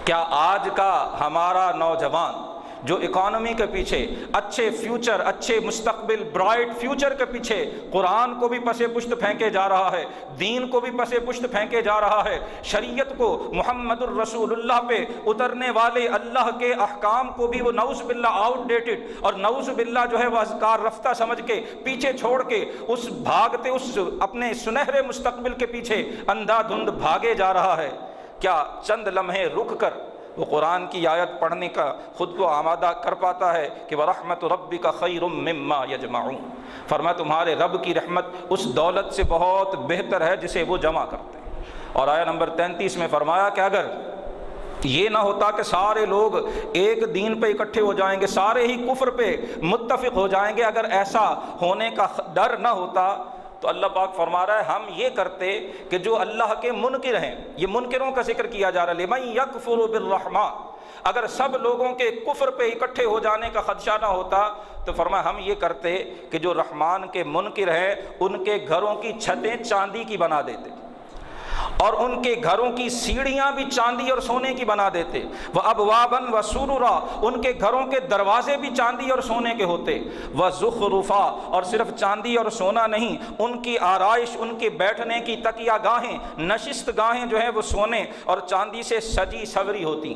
کیا آج کا ہمارا نوجوان جو اکانومی کے پیچھے، اچھے فیوچر، اچھے مستقبل، برائٹ فیوچر کے پیچھے قرآن کو بھی پسے پشت پھینکے جا رہا ہے، دین کو بھی پسے پشت پھینکے جا رہا ہے، شریعت کو، محمد الرسول اللہ پہ اترنے والے اللہ کے احکام کو بھی وہ نعوذ باللہ آؤٹ ڈیٹڈ اور نعوذ باللہ جو ہے وہ اذکار رفتہ سمجھ کے پیچھے چھوڑ کے اس بھاگتے اس اپنے سنہرے مستقبل کے پیچھے اندھا دھند بھاگے جا رہا ہے؟ کیا چند لمحے رک کر وہ قرآن کی آیت پڑھنے کا خود کو آمادہ کر پاتا ہے کہ وَرَحْمَتُ رَبِّكَ خَيْرٌ مِّمَّا يَجْمَعُونَ؟ فرمایا تمہارے رب کی رحمت اس دولت سے بہت بہتر ہے جسے وہ جمع کرتے ہیں۔ اور آیا نمبر 33 میں فرمایا کہ اگر یہ نہ ہوتا کہ سارے لوگ ایک دین پہ اکٹھے ہو جائیں گے، سارے ہی کفر پہ متفق ہو جائیں گے، اگر ایسا ہونے کا ڈر نہ ہوتا تو اللہ پاک فرما رہا ہے ہم یہ کرتے کہ جو اللہ کے منکر ہیں، یہ منکروں کا ذکر کیا جا رہا ہے، لمن یکفر بالرحمن، اگر سب لوگوں کے کفر پہ اکٹھے ہو جانے کا خدشہ نہ ہوتا تو فرمایا ہم یہ کرتے کہ جو رحمان کے منکر ہیں ان کے گھروں کی چھتیں چاندی کی بنا دیتے، اور ان کے گھروں کی سیڑھیاں بھی چاندی اور سونے کی بنا دیتے، وَأَبْوَابًا وَسُرُرًا، ان کے گھروں کے دروازے بھی چاندی اور سونے کے ہوتے، وَزُخْرُفًا، اور صرف چاندی اور سونا نہیں، ان کی آرائش، ان کے بیٹھنے کی تکیہ گاہیں، نشست گاہیں جو ہیں وہ سونے اور چاندی سے سجی سوری ہوتی۔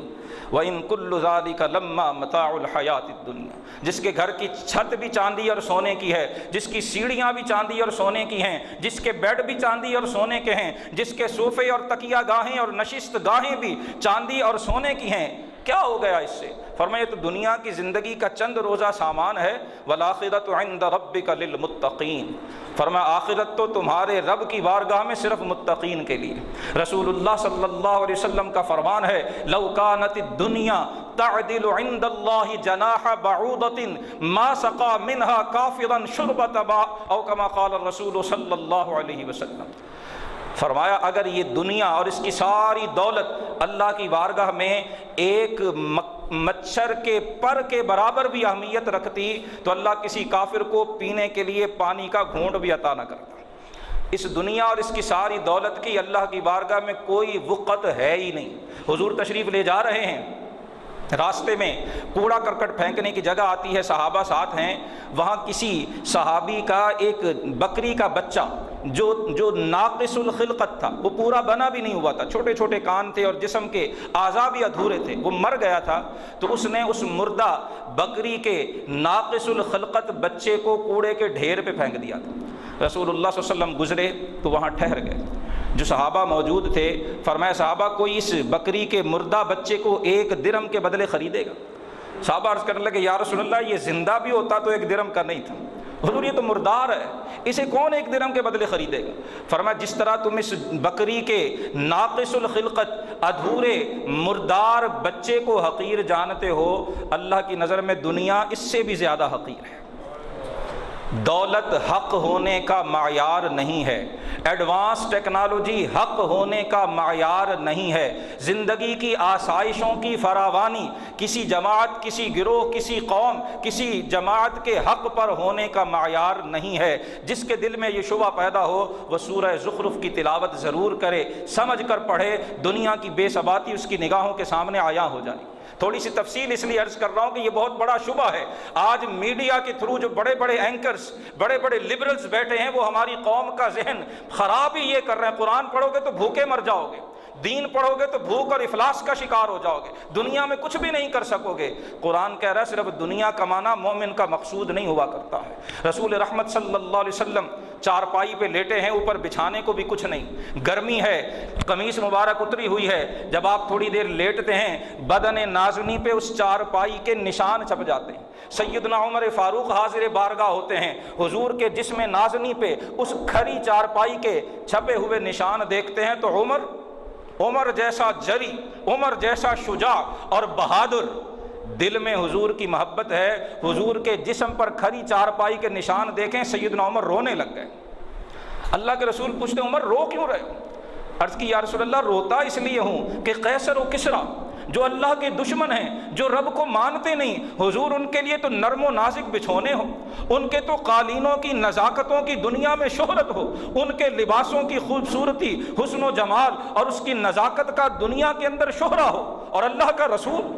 وَإِن كُلُّ ذَلِكَ لَمَّا مَتَاعُ الْحَيَاةِ الدُّنْيَا، جس کے گھر کی چھت بھی چاندی اور سونے کی ہے، جس کی سیڑھیاں بھی چاندی اور سونے کی ہیں، جس کے بیڈ بھی چاندی اور سونے کے ہیں، جس کے صوفے اور تکیہ گاہیں اور نشست گاہیں بھی چاندی اور سونے کی ہیں، کیا ہو گیا اس سے؟ فرمایا تو دنیا کی زندگی کا چند روزہ سامان ہے، والآخرۃ عند ربک للمتقین، فرمایا آخرت تو تمہارے رب کی بارگاہ میں صرف متقین کے لیے۔ رسول اللہ صلی اللہ علیہ وسلم کا فرمان ہے، لو کانت الدنیا تعدل عند اللہ جناح بعوضۃ ما سقى منها کافرا شربۃ ماء، او کما قال الرسول صلی اللہ علیہ وسلم۔ فرمایا اگر یہ دنیا اور اس کی ساری دولت اللہ کی بارگاہ میں ایک مچھر کے پر کے برابر بھی اہمیت رکھتی تو اللہ کسی کافر کو پینے کے لیے پانی کا گھونٹ بھی عطا نہ کرتا۔ اس دنیا اور اس کی ساری دولت کی اللہ کی بارگاہ میں کوئی وقت ہے ہی نہیں۔ حضور تشریف لے جا رہے ہیں، راستے میں کوڑا کرکٹ پھینکنے کی جگہ آتی ہے، صحابہ ساتھ ہیں، وہاں کسی صحابی کا ایک بکری کا بچہ جو ناقص الخلقت تھا، وہ پورا بنا بھی نہیں ہوا تھا، چھوٹے چھوٹے کان تھے اور جسم کے اعضاء بھی ادھورے تھے، وہ مر گیا تھا، تو اس نے اس مردہ بکری کے ناقص الخلقت بچے کو کوڑے کے ڈھیر پہ پھینک دیا تھا۔ رسول اللہ صلی اللہ علیہ وسلم گزرے تو وہاں ٹھہر گئے، جو صحابہ موجود تھے فرمایا صحابہ کوئی اس بکری کے مردہ بچے کو 1 درہم کے بدلے خریدے گا؟ صحابہ عرض کرنے لگے یا رسول اللہ یہ زندہ بھی ہوتا تو 1 درہم کا نہیں تھا، حضور یہ تو مردار ہے، اسے کون 1 درہم کے بدلے خریدے گا؟ فرمایا جس طرح تم اس بکری کے ناقص الخلقت ادھورے مردار بچے کو حقیر جانتے ہو، اللہ کی نظر میں دنیا اس سے بھی زیادہ حقیر ہے۔ دولت حق ہونے کا معیار نہیں ہے، ایڈوانس ٹیکنالوجی حق ہونے کا معیار نہیں ہے، زندگی کی آسائشوں کی فراوانی کسی جماعت، کسی گروہ، کسی قوم، کسی جماعت کے حق پر ہونے کا معیار نہیں ہے۔ جس کے دل میں یہ شبہ پیدا ہو وہ سورہ زخرف کی تلاوت ضرور کرے، سمجھ کر پڑھے، دنیا کی بے ثباتی اس کی نگاہوں کے سامنے عیاں ہو جائے۔ تھوڑی سی تفصیل اس لیے عرض کر رہا ہوں کہ یہ بہت بڑا شبہ ہے۔ آج میڈیا کے تھرو جو بڑے بڑے اینکرز، بڑے بڑے لبرلز بیٹھے ہیں، وہ ہماری قوم کا ذہن خراب ہی یہ کر رہے ہیں، قرآن پڑھو گے تو بھوکے مر جاؤ گے، دین پڑھو گے تو بھوک اور افلاس کا شکار ہو جاؤ گے، دنیا میں کچھ بھی نہیں کر سکو گے۔ قرآن کہہ رہا ہے صرف دنیا کمانا مومن کا مقصود نہیں ہوا کرتا ہے۔ رسول رحمت صلی اللہ علیہ وسلم چارپائی پہ لیٹے ہیں، اوپر بچھانے کو بھی کچھ نہیں، گرمی ہے، قمیص مبارک اتری ہوئی ہے، جب آپ تھوڑی دیر لیٹتے ہیں بدن نازنی پہ اس چارپائی کے نشان چھپ جاتے ہیں۔ سیدنا عمر فاروق حاضر بارگاہ ہوتے ہیں، حضور کے جسم نازنی پہ اس کھری چارپائی کے چھپے ہوئے نشان دیکھتے ہیں تو عمر جیسا جری، عمر جیسا شجاع اور بہادر، دل میں حضور کی محبت ہے، حضور کے جسم پر کھری چارپائی کے نشان دیکھیں سیدنا عمر رونے لگ گئے۔ اللہ کے رسول پوچھتے عمر رو کیوں رہے ہو؟ عرض کی یا رسول اللہ روتا اس لیے ہوں کہ قیصر و کسریٰ جو اللہ کے دشمن ہیں، جو رب کو مانتے نہیں، حضور ان کے لیے تو نرم و نازک بچھونے ہو، ان کے تو قالینوں کی نزاکتوں کی دنیا میں شہرت ہو، ان کے لباسوں کی خوبصورتی، حسن و جمال اور اس کی نزاکت کا دنیا کے اندر شہرہ ہو، اور اللہ کا رسول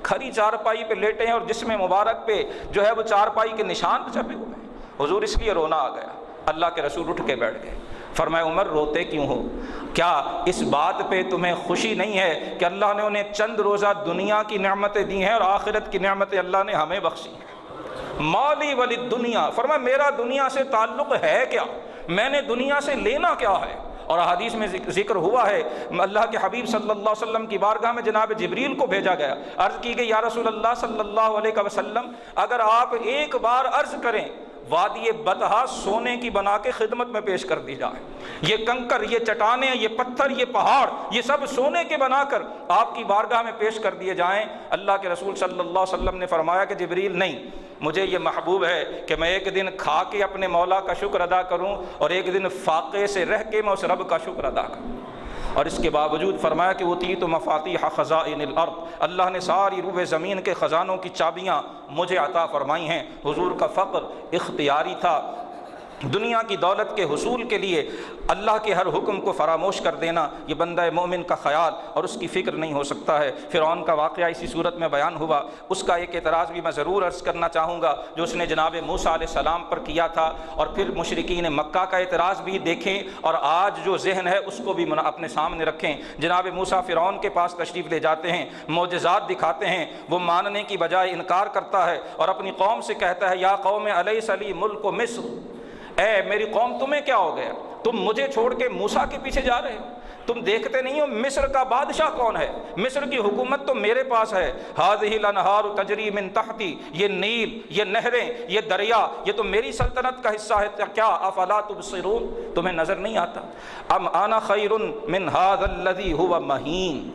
کھری چارپائی پہ لیٹے ہیں اور جسم مبارک پہ جو ہے وہ چارپائی کے نشان چھپے ہوئے ہیں۔ حضور اس لیے رونا آ گیا۔ اللہ کے رسول اٹھ کے بیٹھ گئے، فرمایا عمر روتے کیوں ہو؟ کیا اس بات پہ تمہیں خوشی نہیں ہے کہ اللہ نے انہیں چند روزہ دنیا کی نعمتیں دی ہیں اور آخرت کی نعمتیں اللہ نے ہمیں بخشی ہیں؟ مالی ولی دنیا، فرمایا میرا دنیا سے تعلق ہے کیا، میں نے دنیا سے لینا کیا ہے؟ اور حدیث میں ذکر ہوا ہے اللہ کے حبیب صلی اللہ علیہ وسلم کی بارگاہ میں جناب جبریل کو بھیجا گیا، عرض کی گئی یا رسول اللہ صلی اللہ علیہ وسلم اگر آپ ایک بار عرض کریں وادی بطحا سونے کی بنا کے خدمت میں پیش کر دی جائے، یہ کنکر، یہ چٹانیں، یہ پتھر، یہ پہاڑ، یہ سب سونے کے بنا کر آپ کی بارگاہ میں پیش کر دیے جائیں، اللہ کے رسول صلی اللہ علیہ وسلم نے فرمایا کہ جبریل نہیں، مجھے یہ محبوب ہے کہ میں ایک دن کھا کے اپنے مولا کا شکر ادا کروں اور ایک دن فاقے سے رہ کے میں اس رب کا شکر ادا کروں۔ اور اس کے باوجود فرمایا کہ اوتیت مفاتیح خزائن الارض، اللہ نے ساری روح زمین کے خزانوں کی چابیاں مجھے عطا فرمائی ہیں۔ حضور کا فقر اختیاری تھا، دنیا کی دولت کے حصول کے لیے اللہ کے ہر حکم کو فراموش کر دینا یہ بندہ مومن کا خیال اور اس کی فکر نہیں ہو سکتا ہے۔ فرعون کا واقعہ اسی صورت میں بیان ہوا، اس کا ایک اعتراض بھی میں ضرور عرض کرنا چاہوں گا جو اس نے جناب موسیٰ علیہ السلام پر کیا تھا، اور پھر مشرکین مکہ کا اعتراض بھی دیکھیں اور آج جو ذہن ہے اس کو بھی اپنے سامنے رکھیں۔ جناب موسیٰ فرعون کے پاس تشریف لے جاتے ہیں، معجزات دکھاتے ہیں، وہ ماننے کی بجائے انکار کرتا ہے اور اپنی قوم سے کہتا ہے یا قوم الیس لی ملک مصر، اے میری قوم تمہیں کیا ہو گیا، تم مجھے چھوڑ کے موسیٰ کے پیچھے جا رہے ہو؟ تم دیکھتے نہیں ہو مصر کا بادشاہ کون ہے؟ مصر کی حکومت تو میرے پاس ہے۔ ہذہ الانہار تجری من تحتی، یہ نیل، یہ نہریں، یہ دریا، یہ تو میری سلطنت کا حصہ ہے، کیا افلا تبصرون، تمہیں نظر نہیں آتا؟ ام انا خیر من ھذا الذی ھو مہین،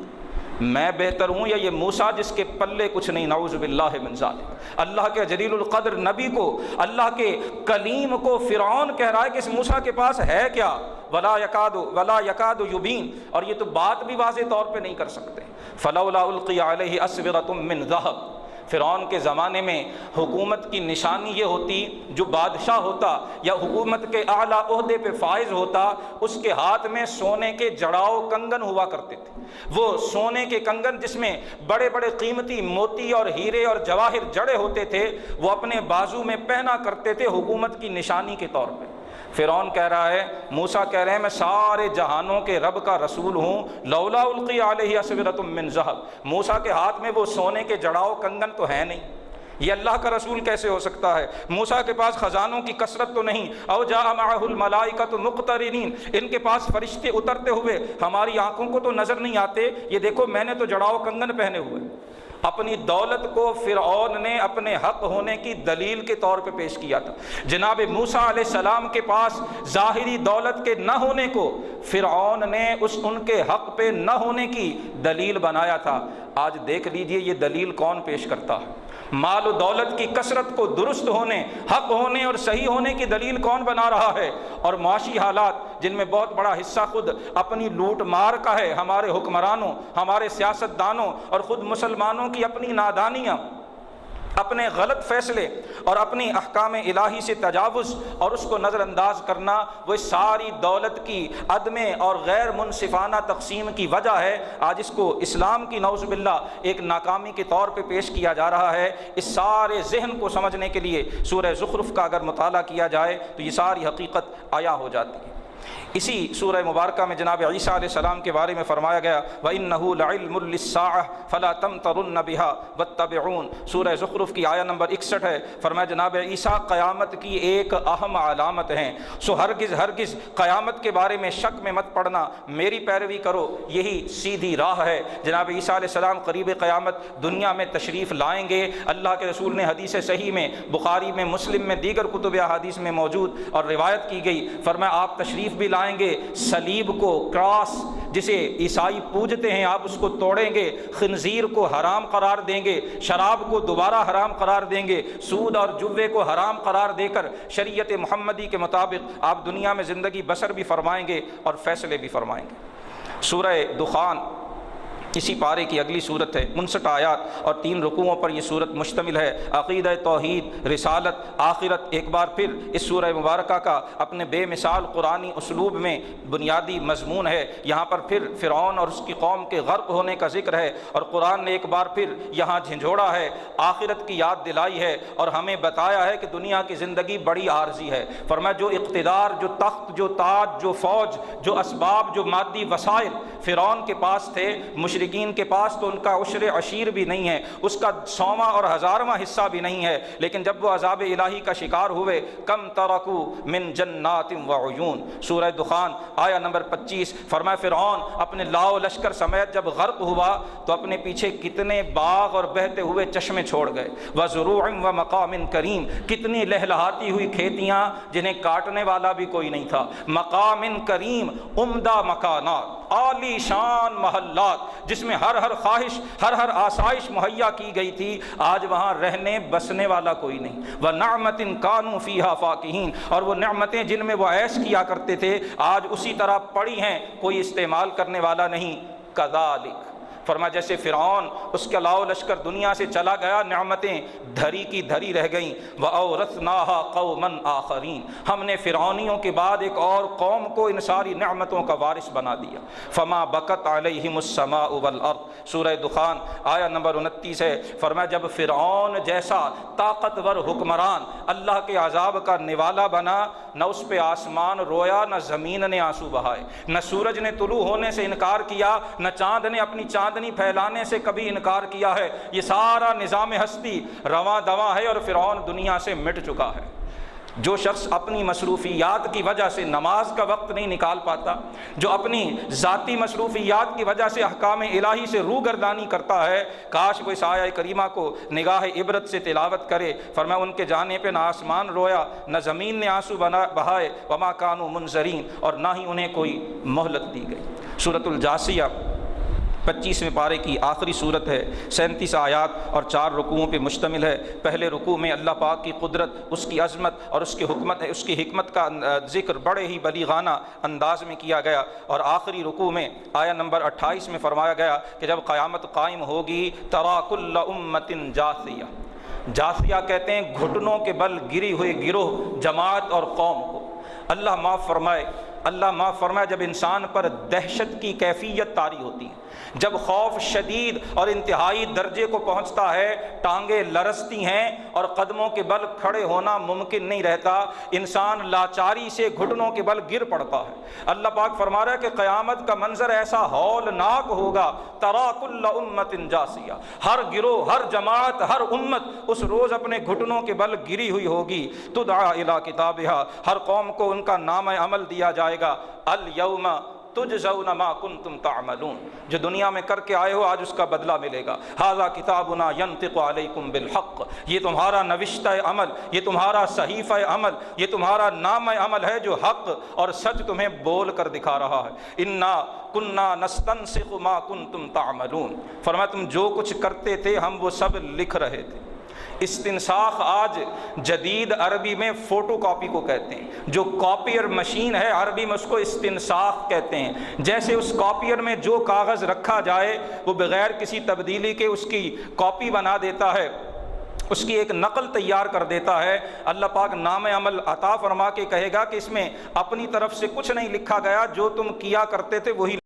میں بہتر ہوں یا یہ موسیٰ جس کے پلے کچھ نہیں؟ نعوذ باللہ من ذالک۔ اللہ کے جلیل القدر نبی کو، اللہ کے کلیم کو فرعون کہہ رہا ہے کہ اس موسیٰ کے پاس ہے کیا؟ ولا یکاد یبین، اور یہ تو بات بھی واضح طور پہ نہیں کر سکتے۔ فلولا القی علیہ اسورۃ من ذہب، فرعون کے زمانے میں حکومت کی نشانی یہ ہوتی، جو بادشاہ ہوتا یا حکومت کے اعلیٰ عہدے پہ فائز ہوتا، اس کے ہاتھ میں سونے کے جڑاؤ کنگن ہوا کرتے تھے۔ وہ سونے کے کنگن جس میں بڑے بڑے قیمتی موتی اور ہیرے اور جواہر جڑے ہوتے تھے، وہ اپنے بازو میں پہنا کرتے تھے حکومت کی نشانی کے طور پہ۔ فرعون کہہ رہا ہے، موسیٰ کہہ رہے ہیں میں سارے جہانوں کے رب کا رسول ہوں، لولا القی علیہ اسورۃ من ذہب، موسیٰ کے ہاتھ میں وہ سونے کے جڑاؤ کنگن تو ہے نہیں، یہ اللہ کا رسول کیسے ہو سکتا ہے؟ موسیٰ کے پاس خزانوں کی کثرت تو نہیں، او جاء معہ الملائکۃ مقترنین، ان کے پاس فرشتے اترتے ہوئے ہماری آنکھوں کو تو نظر نہیں آتے، یہ دیکھو میں نے تو جڑاؤ کنگن پہنے ہوئے۔ اپنی دولت کو فرعون نے اپنے حق ہونے کی دلیل کے طور پہ پیش کیا تھا۔ جناب موسیٰ علیہ السلام کے پاس ظاہری دولت کے نہ ہونے کو فرعون نے ان کے حق پہ نہ ہونے کی دلیل بنایا تھا۔ آج دیکھ لیجئے یہ دلیل کون پیش کرتا ہے؟ مال و دولت کی کثرت کو درست ہونے، حق ہونے اور صحیح ہونے کی دلیل کون بنا رہا ہے؟ اور معاشی حالات جن میں بہت بڑا حصہ خود اپنی لوٹ مار کا ہے، ہمارے حکمرانوں، ہمارے سیاست دانوں اور خود مسلمانوں کی اپنی نادانیاں، اپنے غلط فیصلے اور اپنی احکام الہی سے تجاوز اور اس کو نظر انداز کرنا، وہ ساری دولت کی عدم اور غیر منصفانہ تقسیم کی وجہ ہے۔ آج اس کو اسلام کی نعوذ باللہ ایک ناکامی کے طور پہ پیش کیا جا رہا ہے۔ اس سارے ذہن کو سمجھنے کے لیے سورہ زخرف کا اگر مطالعہ کیا جائے تو یہ ساری حقیقت عیاں ہو جاتی ہے۔ اسی سورہ مبارکہ میں جناب عیسیٰ علیہ السلام کے بارے میں فرمایا گیا وَإِنَّهُ لَعِلْمٌ لِلسَّاعَةِ فَلَا تَمْتَرُنَّ بِهَا وَاتَّبِعُونِ، سورہ زخرف کی آیہ نمبر 61 ہے۔ فرمایا جناب عیسیٰ قیامت کی ایک اہم علامت ہیں، سو ہرگز قیامت کے بارے میں شک میں مت پڑنا، میری پیروی کرو، یہی سیدھی راہ ہے۔ جناب عیسیٰ علیہ السلام قریب قیامت دنیا میں تشریف لائیں گے۔ اللہ کے رسول نے حدیث صحیح میں، بخاری میں، مسلم میں، دیگر کتب احادیث میں موجود اور روایت کی گئی، فرمایا آپ تشریف بھی لائیں گے، صلیب کو، کراس جسے عیسائی پوجتے ہیں، آپ اس کو توڑیں گے، خنزیر کو حرام قرار دیں گے، شراب کو دوبارہ حرام قرار دیں گے، سود اور جوے کو حرام قرار دے کر شریعت محمدی کے مطابق آپ دنیا میں زندگی بسر بھی فرمائیں گے اور فیصلے بھی فرمائیں گے۔ سورہ دخان اسی پارے کی اگلی صورت ہے، 59 آیات اور 3 رکوعوں پر یہ صورت مشتمل ہے۔ عقیدہ توحید، رسالت، آخرت ایک بار پھر اس سورہ مبارکہ کا اپنے بے مثال قرآنی اسلوب میں بنیادی مضمون ہے۔ یہاں پر پھر فرعون اور اس کی قوم کے غرق ہونے کا ذکر ہے، اور قرآن نے ایک بار پھر یہاں جھنجھوڑا ہے، آخرت کی یاد دلائی ہے اور ہمیں بتایا ہے کہ دنیا کی زندگی بڑی عارضی ہے۔ فرمایا جو اقتدار، جو تخت، جو تاج، جو فوج، جو اسباب، جو مادی وسائل فرعون کے پاس تھے، مشرکین کے پاس تو ان کا عشر عشیر بھی نہیں ہے، اس کا 100واں اور 1000واں حصہ بھی نہیں ہے، لیکن جب وہ عذاب الہی کا شکار ہوئے، کم ترکو من جنات وعیون، سورہ دخان آیہ نمبر 25، فرمایا فرعون اپنے لاؤ لشکر سمیت جب غرق ہوا تو اپنے پیچھے کتنے باغ اور بہتے ہوئے چشمے چھوڑ گئے، وزروع ومقام کریم، کتنی لہلہاتی ہوئی کھیتیاں جنہیں کاٹنے والا بھی کوئی نہیں تھا، مقام کریم، عمدہ مکانات، عالی شان محلات جس میں ہر خواہش، ہر آسائش مہیا کی گئی تھی، آج وہاں رہنے بسنے والا کوئی نہیں۔ وَنَعْمَةٍ كَانُوا فِيهَا فَاكِهِينَ، اور وہ نعمتیں جن میں وہ عیش کیا کرتے تھے آج اسی طرح پڑی ہیں، کوئی استعمال کرنے والا نہیں۔ كَذَلِكَ، فرمایا جیسے فرعون اس کے لاؤ لشکر دنیا سے چلا گیا، نعمتیں دھری کی دھری رہ گئیں، وَأَوْرَثْنَاهَا قَوْمًا آخَرِينَ، ہم نے فرعونیوں کے بعد ایک اور قوم کو ان ساری نعمتوں کا وارث بنا دیا۔ فَمَا بَكَتْ عَلَيْهِمُ السَّمَاءُ وَالْأَرْضُ، سورہ دخان آیہ نمبر 29 ہے۔ فرمایا جب فرعون جیسا طاقتور حکمران اللہ کے عذاب کا نوالا بنا، نہ اس پہ آسمان رویا، نہ زمین نے آنسو بہائے، نہ سورج نے طلوع ہونے سے انکار کیا، نہ چاند نے اپنی چاندنی پھیلانے سے کبھی انکار کیا ہے۔ یہ سارا نظام ہستی رواں دواں ہے اور فرعون دنیا سے مٹ چکا ہے۔ جو شخص اپنی مصروفیات کی وجہ سے نماز کا وقت نہیں نکال پاتا، جو اپنی ذاتی مصروفیات کی وجہ سے احکام الہی سے روگردانی کرتا ہے، کاش وہ اس آیہ کریمہ کو نگاہ عبرت سے تلاوت کرے۔ فرمایا ان کے جانے پہ نہ آسمان رویا، نہ زمین نے آنسو بہائے، وما کانوا منظرین، اور نہ ہی انہیں کوئی مہلت دی گئی۔ سورۃ الجاثیہ 25ویں پارے کی آخری صورت ہے، 37 آیات اور 4 رکوعوں پہ مشتمل ہے۔ پہلے رکوع میں اللہ پاک کی قدرت، اس کی عظمت اور اس کی حکمت کا ذکر بڑے ہی بلیغانہ انداز میں کیا گیا، اور آخری رکوع میں آیہ نمبر 28 میں فرمایا گیا کہ جب قیامت قائم ہوگی ترا کل امۃ جاثیہ، جاثیہ کہتے ہیں گھٹنوں کے بل گری ہوئی گروہ، جماعت اور قوم کو۔ اللہ معاف فرمائے جب انسان پر دہشت کی کیفیت طاری ہوتی ہے، جب خوف شدید اور انتہائی درجے کو پہنچتا ہے، ٹانگیں لرزتی ہیں اور قدموں کے بل کھڑے ہونا ممکن نہیں رہتا، انسان لاچاری سے گھٹنوں کے بل گر پڑتا ہے۔ اللہ پاک فرما رہا ہے کہ قیامت کا منظر ایسا ہولناک ہوگا، ترا کل امۃ جاثیہ، ہر گروہ، ہر جماعت، ہر امت اس روز اپنے گھٹنوں کے بل گری ہوئی ہوگی۔ تدعا الی کتابہا، ہر قوم کو ان کا نام عمل دیا جائے گا۔ الیوم تجزون ما کنتم تعملون، جو دنیا میں کر کے آئے ہو آج اس کا بدلہ ملے گا۔ ھذا کتابنا ینطق علیکم بالحق، یہ تمہارا نوشتہ عمل، یہ تمہارا صحیفہ عمل، یہ تمہارا نام عمل ہے جو حق اور سچ تمہیں بول کر دکھا رہا ہے۔ انا کنا نستنسخ ما کنتم تعملون، فرمایا تم جو کچھ کرتے تھے ہم وہ سب لکھ رہے تھے۔ استنساخ آج جدید عربی میں فوٹو کاپی کو کہتے ہیں، جو کاپیر مشین ہے عربی میں اس کو استنساخ کہتے ہیں۔ جیسے اس کاپیر میں جو کاغذ رکھا جائے وہ بغیر کسی تبدیلی کے اس کی کاپی بنا دیتا ہے، اس کی ایک نقل تیار کر دیتا ہے۔ اللہ پاک نام عمل عطا فرما کے کہے گا کہ اس میں اپنی طرف سے کچھ نہیں لکھا گیا، جو تم کیا کرتے تھے وہی